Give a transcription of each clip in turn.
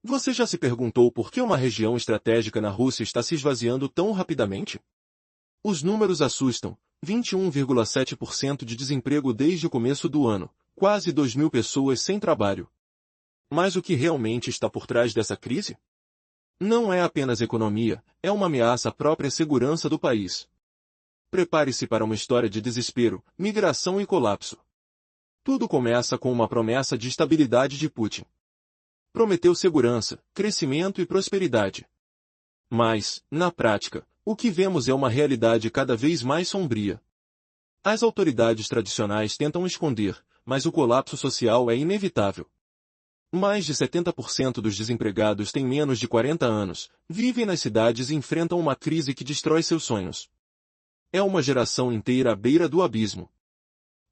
Você já se perguntou por que uma região estratégica na Rússia está se esvaziando tão rapidamente? Os números assustam: 21,7% de desemprego desde o começo do ano, quase 2.000 pessoas sem trabalho. Mas o que realmente está por trás dessa crise? Não é apenas economia, é uma ameaça à própria segurança do país. Prepare-se para uma história de desespero, migração e colapso. Tudo começa com uma promessa de estabilidade de Putin. Prometeu segurança, crescimento e prosperidade. Mas, na prática, o que vemos é uma realidade cada vez mais sombria. As autoridades tradicionais tentam esconder, mas o colapso social é inevitável. Mais de 70% dos desempregados têm menos de 40 anos, vivem nas cidades e enfrentam uma crise que destrói seus sonhos. É uma geração inteira à beira do abismo.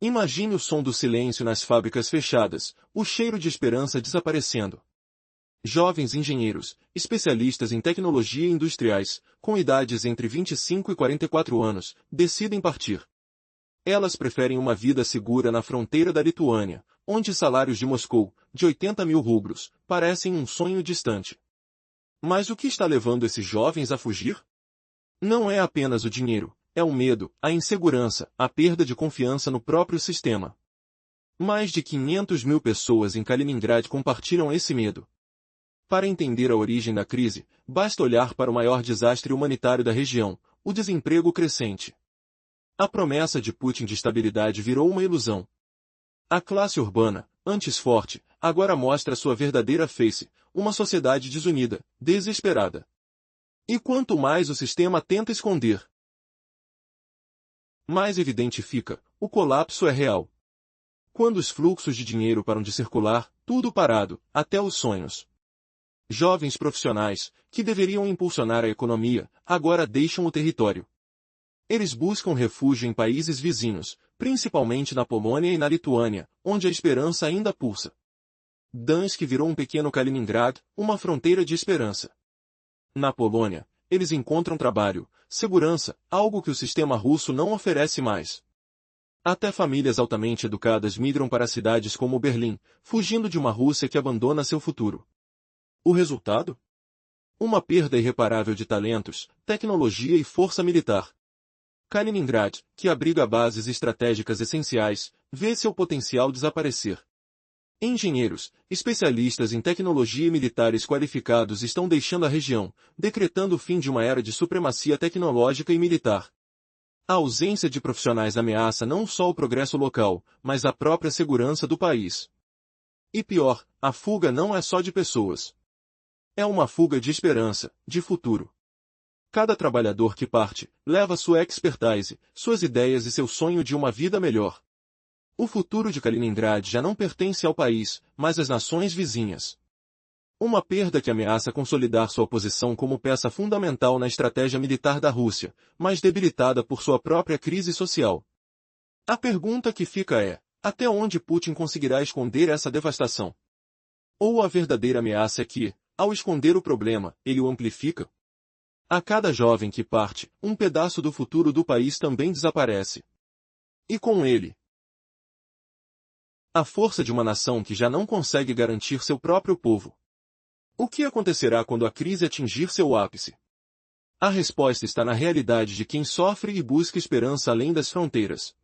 Imagine o som do silêncio nas fábricas fechadas, o cheiro de esperança desaparecendo. Jovens engenheiros, especialistas em tecnologia e industriais, com idades entre 25 e 44 anos, decidem partir. Elas preferem uma vida segura na fronteira da Lituânia, onde salários de Moscou, de 80.000 rublos, parecem um sonho distante. Mas o que está levando esses jovens a fugir? Não é apenas o dinheiro, é o medo, a insegurança, a perda de confiança no próprio sistema. Mais de 500.000 pessoas em Kaliningrad compartilham esse medo. Para entender a origem da crise, basta olhar para o maior desastre humanitário da região, o desemprego crescente. A promessa de Putin de estabilidade virou uma ilusão. A classe urbana, antes forte, agora mostra sua verdadeira face, uma sociedade desunida, desesperada. E quanto mais o sistema tenta esconder, mais evidente fica: o colapso é real. Quando os fluxos de dinheiro param de circular, tudo parado, até os sonhos. Jovens profissionais, que deveriam impulsionar a economia, agora deixam o território. Eles buscam refúgio em países vizinhos, principalmente na Polônia e na Lituânia, onde a esperança ainda pulsa. Gdansk virou um pequeno Kaliningrad, uma fronteira de esperança. Na Polônia, eles encontram trabalho, segurança, algo que o sistema russo não oferece mais. Até famílias altamente educadas migram para cidades como Berlim, fugindo de uma Rússia que abandona seu futuro. O resultado? Uma perda irreparável de talentos, tecnologia e força militar. Kaliningrad, que abriga bases estratégicas essenciais, vê seu potencial desaparecer. Engenheiros, especialistas em tecnologia e militares qualificados estão deixando a região, decretando o fim de uma era de supremacia tecnológica e militar. A ausência de profissionais ameaça não só o progresso local, mas a própria segurança do país. E pior, a fuga não é só de pessoas. É uma fuga de esperança, de futuro. Cada trabalhador que parte, leva sua expertise, suas ideias e seu sonho de uma vida melhor. O futuro de Kaliningrad já não pertence ao país, mas às nações vizinhas. Uma perda que ameaça consolidar sua posição como peça fundamental na estratégia militar da Rússia, mas debilitada por sua própria crise social. A pergunta que fica é: até onde Putin conseguirá esconder essa devastação? Ou a verdadeira ameaça é que, ao esconder o problema, ele o amplifica? A cada jovem que parte, um pedaço do futuro do país também desaparece. E com ele, a força de uma nação que já não consegue garantir seu próprio povo. O que acontecerá quando a crise atingir seu ápice? A resposta está na realidade de quem sofre e busca esperança além das fronteiras.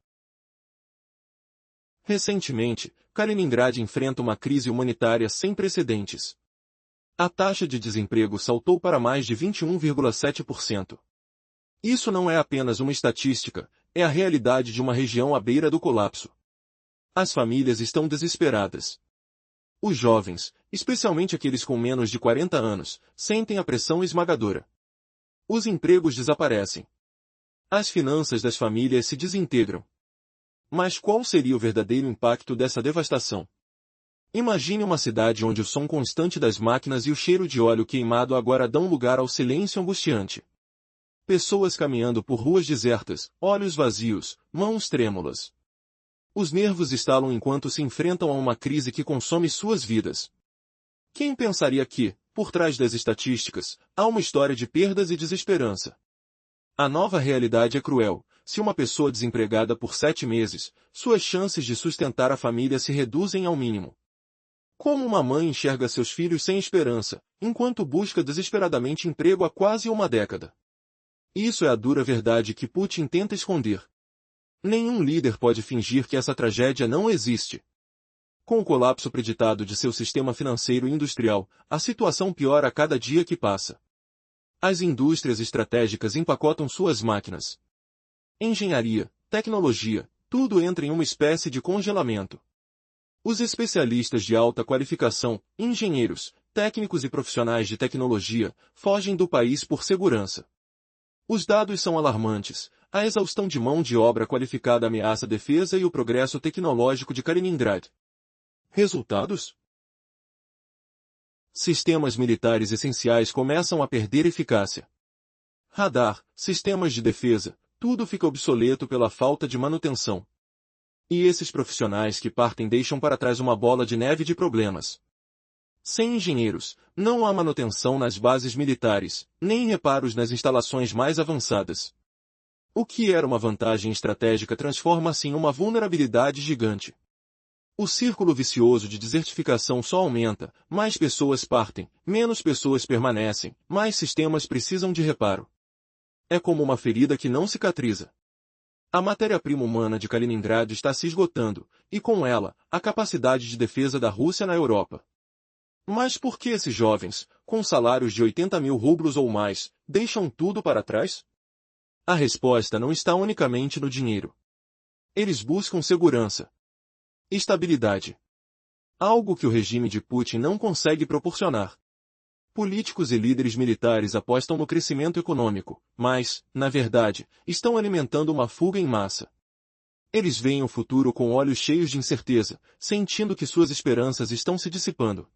Recentemente, Kaliningrad enfrenta uma crise humanitária sem precedentes. A taxa de desemprego saltou para mais de 21,7%. Isso não é apenas uma estatística, é a realidade de uma região à beira do colapso. As famílias estão desesperadas. Os jovens, especialmente aqueles com menos de 40 anos, sentem a pressão esmagadora. Os empregos desaparecem. As finanças das famílias se desintegram. Mas qual seria o verdadeiro impacto dessa devastação? Imagine uma cidade onde o som constante das máquinas e o cheiro de óleo queimado agora dão lugar ao silêncio angustiante. Pessoas caminhando por ruas desertas, olhos vazios, mãos trêmulas. Os nervos estalam enquanto se enfrentam a uma crise que consome suas vidas. Quem pensaria que, por trás das estatísticas, há uma história de perdas e desesperança? A nova realidade é cruel. Se uma pessoa desempregada por 7 meses, suas chances de sustentar a família se reduzem ao mínimo. Como uma mãe enxerga seus filhos sem esperança, enquanto busca desesperadamente emprego há quase uma década. Isso é a dura verdade que Putin tenta esconder. Nenhum líder pode fingir que essa tragédia não existe. Com o colapso preditado de seu sistema financeiro e industrial, a situação piora a cada dia que passa. As indústrias estratégicas empacotam suas máquinas. Engenharia, tecnologia, tudo entra em uma espécie de congelamento. Os especialistas de alta qualificação, engenheiros, técnicos e profissionais de tecnologia, fogem do país por segurança. Os dados são alarmantes. A exaustão de mão de obra qualificada ameaça a defesa e o progresso tecnológico de Kaliningrad. Resultados? Sistemas militares essenciais começam a perder eficácia. Radar, sistemas de defesa, tudo fica obsoleto pela falta de manutenção. E esses profissionais que partem deixam para trás uma bola de neve de problemas. Sem engenheiros, não há manutenção nas bases militares, nem reparos nas instalações mais avançadas. O que era uma vantagem estratégica transforma-se em uma vulnerabilidade gigante. O círculo vicioso de desertificação só aumenta, mais pessoas partem, menos pessoas permanecem, mais sistemas precisam de reparo. É como uma ferida que não cicatriza. A matéria-prima humana de Kaliningrad está se esgotando, e com ela, a capacidade de defesa da Rússia na Europa. Mas por que esses jovens, com salários de 80 mil rublos ou mais, deixam tudo para trás? A resposta não está unicamente no dinheiro. Eles buscam segurança. Estabilidade. Algo que o regime de Putin não consegue proporcionar. Políticos e líderes militares apostam no crescimento econômico, mas, na verdade, estão alimentando uma fuga em massa. Eles veem o futuro com olhos cheios de incerteza, sentindo que suas esperanças estão se dissipando.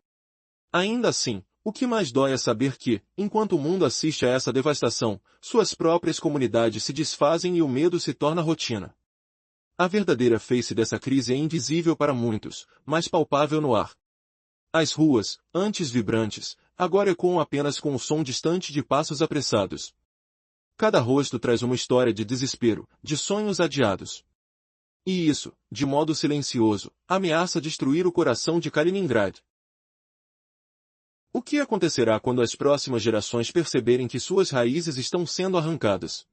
Ainda assim, o que mais dói é saber que, enquanto o mundo assiste a essa devastação, suas próprias comunidades se desfazem e o medo se torna rotina. A verdadeira face dessa crise é invisível para muitos, mas palpável no ar. As ruas, antes vibrantes, agora ecoam apenas com o som distante de passos apressados. Cada rosto traz uma história de desespero, de sonhos adiados. E isso, de modo silencioso, ameaça destruir o coração de Kaliningrad. O que acontecerá quando as próximas gerações perceberem que suas raízes estão sendo arrancadas?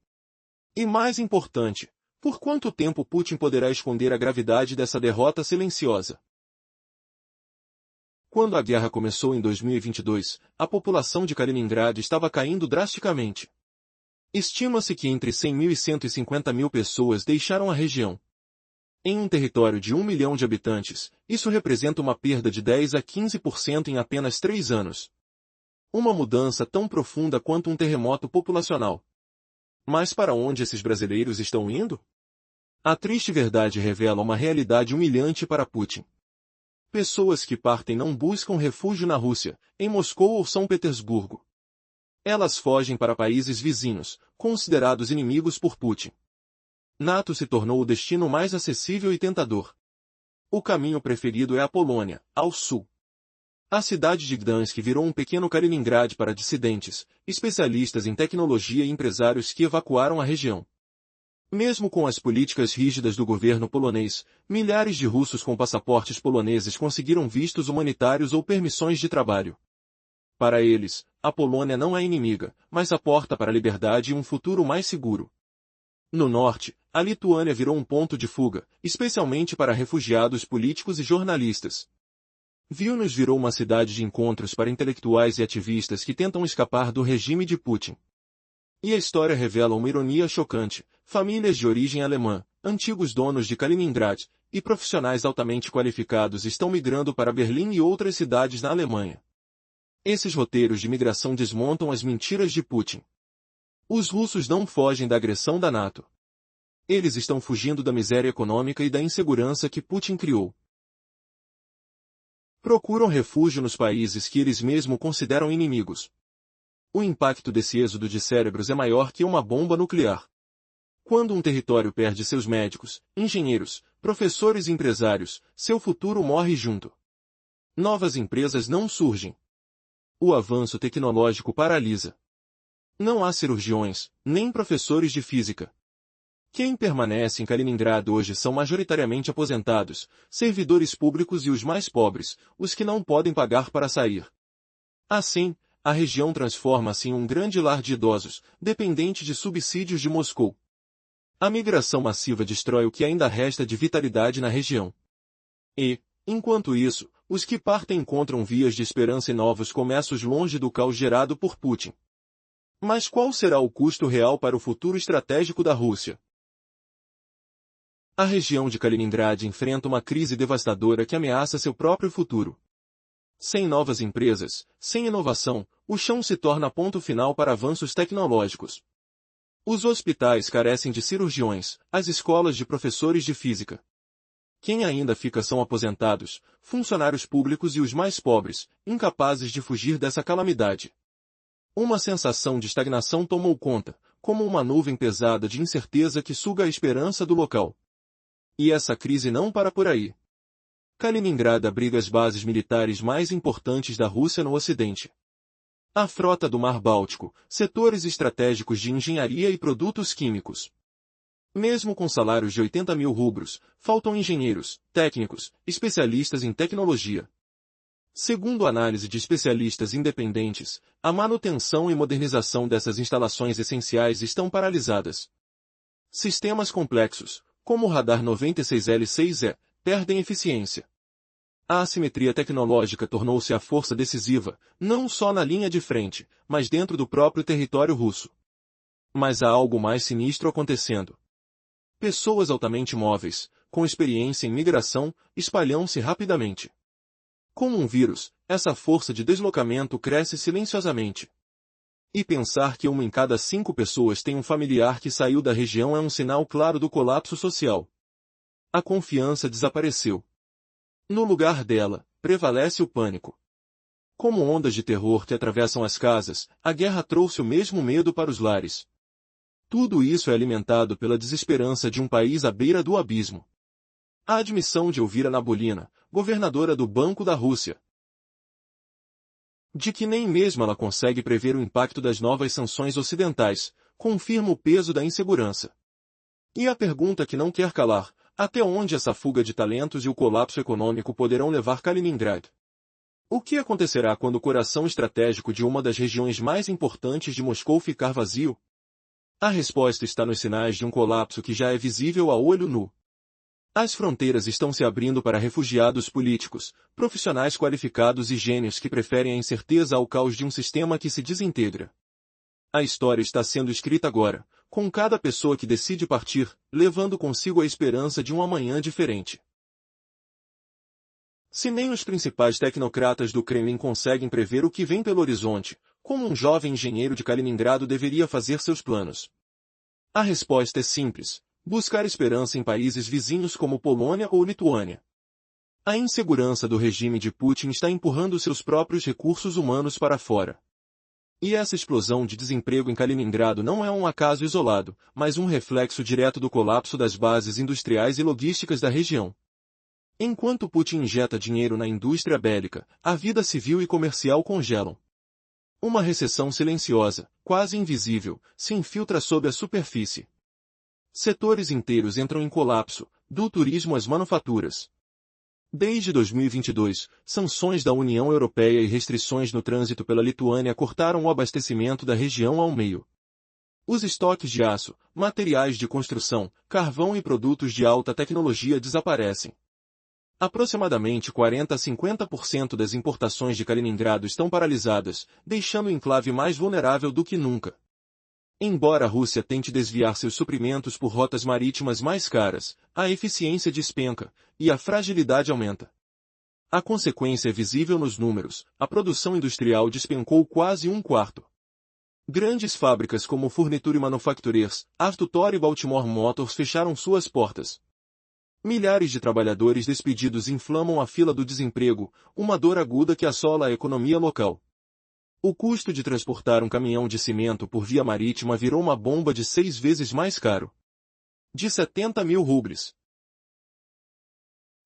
E mais importante, por quanto tempo Putin poderá esconder a gravidade dessa derrota silenciosa? Quando a guerra começou em 2022, a população de Kaliningrad estava caindo drasticamente. Estima-se que entre 100 mil e 150 mil pessoas deixaram a região. Em um território de 1 milhão de habitantes, isso representa uma perda de 10 a 15% em apenas 3 anos. Uma mudança tão profunda quanto um terremoto populacional. Mas para onde esses brasileiros estão indo? A triste verdade revela uma realidade humilhante para Putin. Pessoas que partem não buscam refúgio na Rússia, em Moscou ou São Petersburgo. Elas fogem para países vizinhos, considerados inimigos por Putin. NATO se tornou o destino mais acessível e tentador. O caminho preferido é a Polônia, ao sul. A cidade de Gdansk virou um pequeno Kaliningrad para dissidentes, especialistas em tecnologia e empresários que evacuaram a região. Mesmo com as políticas rígidas do governo polonês, milhares de russos com passaportes poloneses conseguiram vistos humanitários ou permissões de trabalho. Para eles, a Polônia não é inimiga, mas a porta para a liberdade e um futuro mais seguro. No norte, a Lituânia virou um ponto de fuga, especialmente para refugiados políticos e jornalistas. Vilnius virou uma cidade de encontros para intelectuais e ativistas que tentam escapar do regime de Putin. E a história revela uma ironia chocante: famílias de origem alemã, antigos donos de Kaliningrad, e profissionais altamente qualificados estão migrando para Berlim e outras cidades na Alemanha. Esses roteiros de migração desmontam as mentiras de Putin. Os russos não fogem da agressão da NATO. Eles estão fugindo da miséria econômica e da insegurança que Putin criou. Procuram refúgio nos países que eles mesmos consideram inimigos. O impacto desse êxodo de cérebros é maior que uma bomba nuclear. Quando um território perde seus médicos, engenheiros, professores e empresários, seu futuro morre junto. Novas empresas não surgem. O avanço tecnológico paralisa. Não há cirurgiões, nem professores de física. Quem permanece em Kaliningrado hoje são majoritariamente aposentados, servidores públicos e os mais pobres, os que não podem pagar para sair. Assim, a região transforma-se em um grande lar de idosos, dependente de subsídios de Moscou. A migração massiva destrói o que ainda resta de vitalidade na região. E, enquanto isso, os que partem encontram vias de esperança e novos começos longe do caos gerado por Putin. Mas qual será o custo real para o futuro estratégico da Rússia? A região de Kaliningrad enfrenta uma crise devastadora que ameaça seu próprio futuro. Sem novas empresas, sem inovação, o chão se torna ponto final para avanços tecnológicos. Os hospitais carecem de cirurgiões, as escolas de professores de física. Quem ainda fica são aposentados, funcionários públicos e os mais pobres, incapazes de fugir dessa calamidade. Uma sensação de estagnação tomou conta, como uma nuvem pesada de incerteza que suga a esperança do local. E essa crise não para por aí. Kaliningrad abriga as bases militares mais importantes da Rússia no Ocidente. A frota do Mar Báltico, setores estratégicos de engenharia e produtos químicos. Mesmo com salários de 80 mil rublos, faltam engenheiros, técnicos, especialistas em tecnologia. Segundo análise de especialistas independentes, a manutenção e modernização dessas instalações essenciais estão paralisadas. Sistemas complexos, como o radar 96L6E, perdem eficiência. A assimetria tecnológica tornou-se a força decisiva, não só na linha de frente, mas dentro do próprio território russo. Mas há algo mais sinistro acontecendo. Pessoas altamente móveis, com experiência em migração, espalham-se rapidamente. Como um vírus, essa força de deslocamento cresce silenciosamente. E pensar que 1 em cada 5 pessoas tem um familiar que saiu da região é um sinal claro do colapso social. A confiança desapareceu. No lugar dela, prevalece o pânico. Como ondas de terror que atravessam as casas, a guerra trouxe o mesmo medo para os lares. Tudo isso é alimentado pela desesperança de um país à beira do abismo. A admissão de Elvira Nabolina, governadora do Banco da Rússia, de que nem mesmo ela consegue prever o impacto das novas sanções ocidentais, confirma o peso da insegurança. E a pergunta que não quer calar: até onde essa fuga de talentos e o colapso econômico poderão levar Kaliningrad? O que acontecerá quando o coração estratégico de uma das regiões mais importantes de Moscou ficar vazio? A resposta está nos sinais de um colapso que já é visível a olho nu. As fronteiras estão se abrindo para refugiados políticos, profissionais qualificados e gênios que preferem a incerteza ao caos de um sistema que se desintegra. A história está sendo escrita agora, com cada pessoa que decide partir, levando consigo a esperança de um amanhã diferente. Se nem os principais tecnocratas do Kremlin conseguem prever o que vem pelo horizonte, como um jovem engenheiro de Kaliningrado deveria fazer seus planos? A resposta é simples: buscar esperança em países vizinhos como Polônia ou Lituânia. A insegurança do regime de Putin está empurrando seus próprios recursos humanos para fora. E essa explosão de desemprego em Kaliningrado não é um acaso isolado, mas um reflexo direto do colapso das bases industriais e logísticas da região. Enquanto Putin injeta dinheiro na indústria bélica, a vida civil e comercial congelam. Uma recessão silenciosa, quase invisível, se infiltra sob a superfície. Setores inteiros entram em colapso, do turismo às manufaturas. Desde 2022, sanções da União Europeia e restrições no trânsito pela Lituânia cortaram o abastecimento da região ao meio. Os estoques de aço, materiais de construção, carvão e produtos de alta tecnologia desaparecem. Aproximadamente 40 a 50% das importações de Kaliningrado estão paralisadas, deixando o enclave mais vulnerável do que nunca. Embora a Rússia tente desviar seus suprimentos por rotas marítimas mais caras, a eficiência despenca, e a fragilidade aumenta. A consequência é visível nos números: a produção industrial despencou quase 1/4. Grandes fábricas como Furniture Manufacturers, Artutor e Baltimore Motors fecharam suas portas. Milhares de trabalhadores despedidos inflamam a fila do desemprego, uma dor aguda que assola a economia local. O custo de transportar um caminhão de cimento por via marítima virou uma bomba de 6 vezes mais caro. De 70 mil rublos.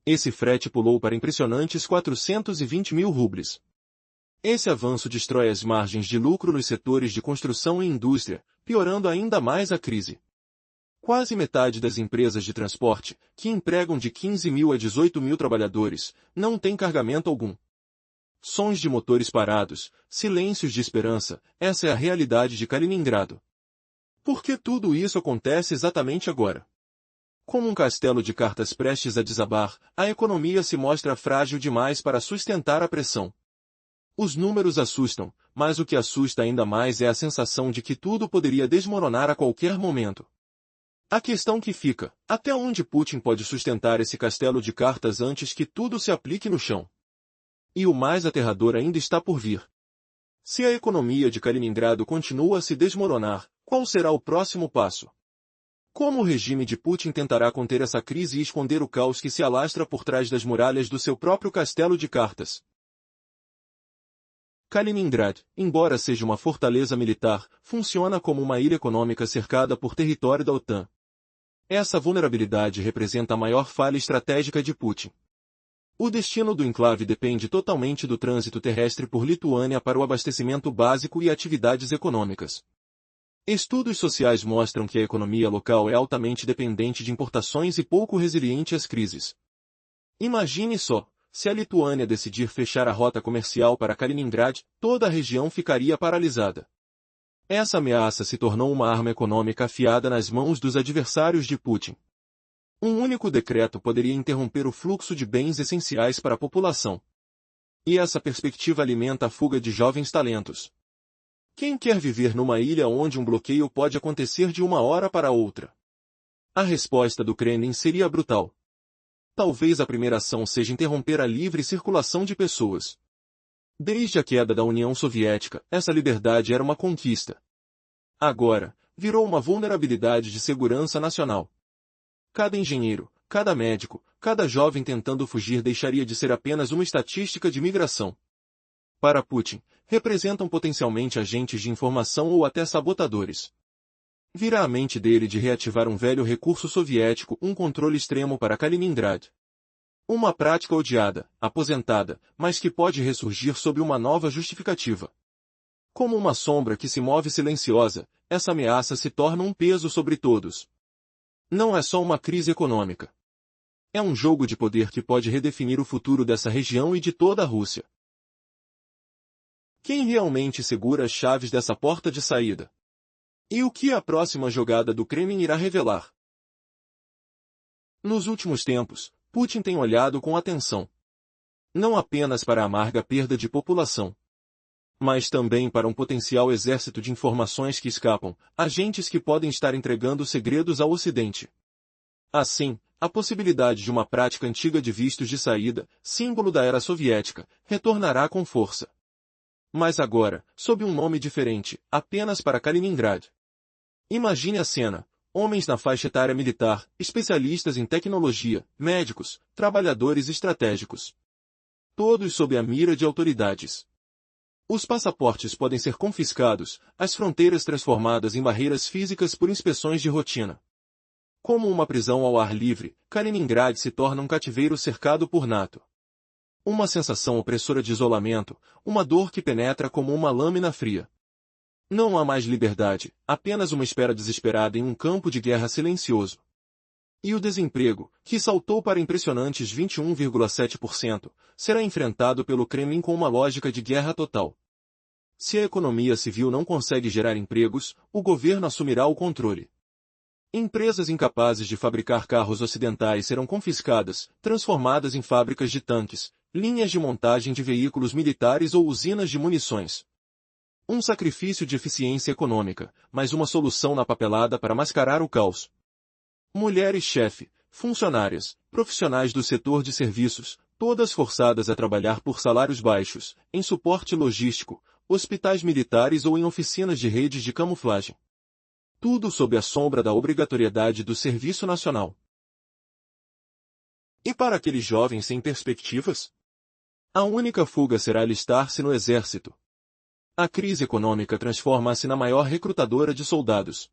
Esse frete pulou para impressionantes 420 mil rublos. Esse avanço destrói as margens de lucro nos setores de construção e indústria, piorando ainda mais a crise. Quase metade das empresas de transporte, que empregam de 15 mil a 18 mil trabalhadores, não tem carregamento algum. Sons de motores parados, silêncios de esperança, essa é a realidade de Kaliningrado. Por que tudo isso acontece exatamente agora? Como um castelo de cartas prestes a desabar, a economia se mostra frágil demais para sustentar a pressão. Os números assustam, mas o que assusta ainda mais é a sensação de que tudo poderia desmoronar a qualquer momento. A questão que fica, até onde Putin pode sustentar esse castelo de cartas antes que tudo se aplique no chão? E o mais aterrador ainda está por vir. Se a economia de Kaliningrado continua a se desmoronar, qual será o próximo passo? Como o regime de Putin tentará conter essa crise e esconder o caos que se alastra por trás das muralhas do seu próprio castelo de cartas? Kaliningrad, embora seja uma fortaleza militar, funciona como uma ilha econômica cercada por território da OTAN. Essa vulnerabilidade representa a maior falha estratégica de Putin. O destino do enclave depende totalmente do trânsito terrestre por Lituânia para o abastecimento básico e atividades econômicas. Estudos sociais mostram que a economia local é altamente dependente de importações e pouco resiliente às crises. Imagine só, se a Lituânia decidir fechar a rota comercial para Kaliningrad, toda a região ficaria paralisada. Essa ameaça se tornou uma arma econômica afiada nas mãos dos adversários de Putin. Um único decreto poderia interromper o fluxo de bens essenciais para a população. E essa perspectiva alimenta a fuga de jovens talentos. Quem quer viver numa ilha onde um bloqueio pode acontecer de uma hora para outra? A resposta do Kremlin seria brutal. Talvez a primeira ação seja interromper a livre circulação de pessoas. Desde a queda da União Soviética, essa liberdade era uma conquista. Agora, virou uma vulnerabilidade de segurança nacional. Cada engenheiro, cada médico, cada jovem tentando fugir deixaria de ser apenas uma estatística de migração. Para Putin, representam potencialmente agentes de informação ou até sabotadores. Virá à mente dele de reativar um velho recurso soviético, um controle extremo para Kaliningrad. Uma prática odiada, aposentada, mas que pode ressurgir sob uma nova justificativa. Como uma sombra que se move silenciosa, essa ameaça se torna um peso sobre todos. Não é só uma crise econômica. É um jogo de poder que pode redefinir o futuro dessa região e de toda a Rússia. Quem realmente segura as chaves dessa porta de saída? E o que a próxima jogada do Kremlin irá revelar? Nos últimos tempos, Putin tem olhado com atenção. Não apenas para a amarga perda de população, mas também para um potencial exército de informações que escapam, agentes que podem estar entregando segredos ao Ocidente. Assim, a possibilidade de uma prática antiga de vistos de saída, símbolo da era soviética, retornará com força. Mas agora, sob um nome diferente, apenas para Kaliningrad. Imagine a cena: homens na faixa etária militar, especialistas em tecnologia, médicos, trabalhadores estratégicos. Todos sob a mira de autoridades. Os passaportes podem ser confiscados, as fronteiras transformadas em barreiras físicas por inspeções de rotina. Como uma prisão ao ar livre, Kaliningrad se torna um cativeiro cercado por NATO. Uma sensação opressora de isolamento, uma dor que penetra como uma lâmina fria. Não há mais liberdade, apenas uma espera desesperada em um campo de guerra silencioso. E o desemprego, que saltou para impressionantes 21,7%, será enfrentado pelo Kremlin com uma lógica de guerra total. Se a economia civil não consegue gerar empregos, o governo assumirá o controle. Empresas incapazes de fabricar carros ocidentais serão confiscadas, transformadas em fábricas de tanques, linhas de montagem de veículos militares ou usinas de munições. Um sacrifício de eficiência econômica, mas uma solução na papelada para mascarar o caos. Mulheres-chefe, funcionárias, profissionais do setor de serviços, todas forçadas a trabalhar por salários baixos, em suporte logístico, hospitais militares ou em oficinas de redes de camuflagem. Tudo sob a sombra da obrigatoriedade do serviço nacional. E para aqueles jovens sem perspectivas? A única fuga será alistar-se no exército. A crise econômica transforma-se na maior recrutadora de soldados.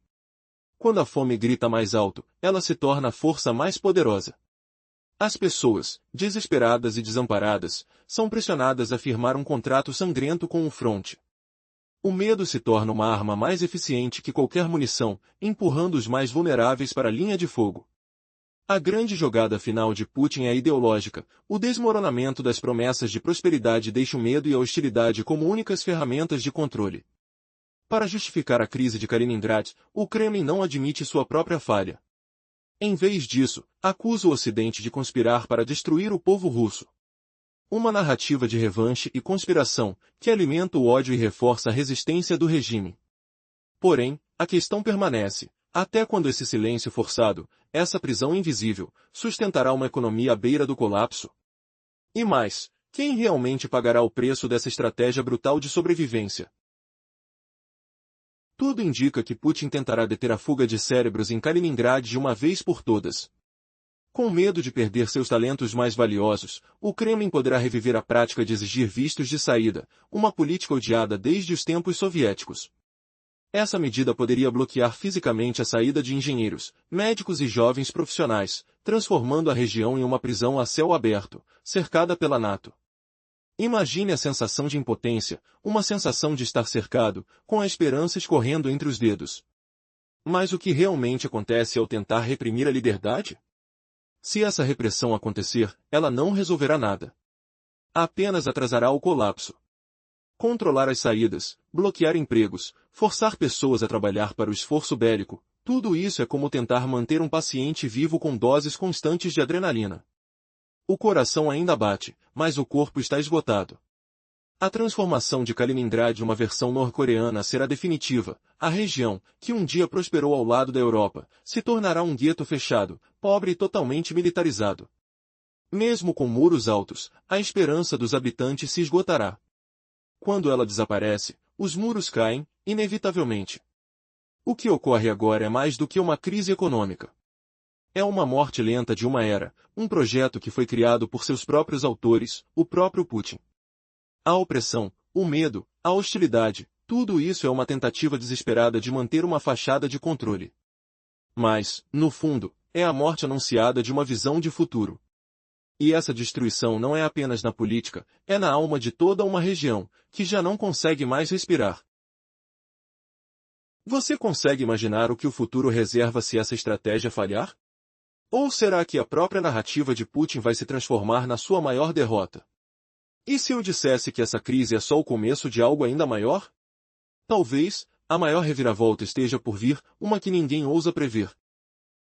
Quando a fome grita mais alto, ela se torna a força mais poderosa. As pessoas, desesperadas e desamparadas, são pressionadas a firmar um contrato sangrento com o fronte. O medo se torna uma arma mais eficiente que qualquer munição, empurrando os mais vulneráveis para a linha de fogo. A grande jogada final de Putin é ideológica. O desmoronamento das promessas de prosperidade deixa o medo e a hostilidade como únicas ferramentas de controle. Para justificar a crise de Kaliningrad, o Kremlin não admite sua própria falha. Em vez disso, acusa o Ocidente de conspirar para destruir o povo russo. Uma narrativa de revanche e conspiração, que alimenta o ódio e reforça a resistência do regime. Porém, a questão permanece: até quando esse silêncio forçado, essa prisão invisível, sustentará uma economia à beira do colapso? E mais, quem realmente pagará o preço dessa estratégia brutal de sobrevivência? Tudo indica que Putin tentará deter a fuga de cérebros em Kaliningrad de uma vez por todas. Com medo de perder seus talentos mais valiosos, o Kremlin poderá reviver a prática de exigir vistos de saída, uma política odiada desde os tempos soviéticos. Essa medida poderia bloquear fisicamente a saída de engenheiros, médicos e jovens profissionais, transformando a região em uma prisão a céu aberto, cercada pela NATO. Imagine a sensação de impotência, uma sensação de estar cercado, com a esperança escorrendo entre os dedos. Mas o que realmente acontece ao tentar reprimir a liberdade? Se essa repressão acontecer, ela não resolverá nada. Apenas atrasará o colapso. Controlar as saídas, bloquear empregos, forçar pessoas a trabalhar para o esforço bélico, tudo isso é como tentar manter um paciente vivo com doses constantes de adrenalina. O coração ainda bate, mas o corpo está esgotado. A transformação de Kaliningrad em uma versão norte-coreana será definitiva. A região, que um dia prosperou ao lado da Europa, se tornará um gueto fechado, pobre e totalmente militarizado. Mesmo com muros altos, a esperança dos habitantes se esgotará. Quando ela desaparece, os muros caem, inevitavelmente. O que ocorre agora é mais do que uma crise econômica. É uma morte lenta de uma era, um projeto que foi criado por seus próprios autores, o próprio Putin. A opressão, o medo, a hostilidade, tudo isso é uma tentativa desesperada de manter uma fachada de controle. Mas, no fundo, é a morte anunciada de uma visão de futuro. E essa destruição não é apenas na política, é na alma de toda uma região, que já não consegue mais respirar. Você consegue imaginar o que o futuro reserva se essa estratégia falhar? Ou será que a própria narrativa de Putin vai se transformar na sua maior derrota? E se eu dissesse que essa crise é só o começo de algo ainda maior? Talvez, a maior reviravolta esteja por vir, uma que ninguém ousa prever.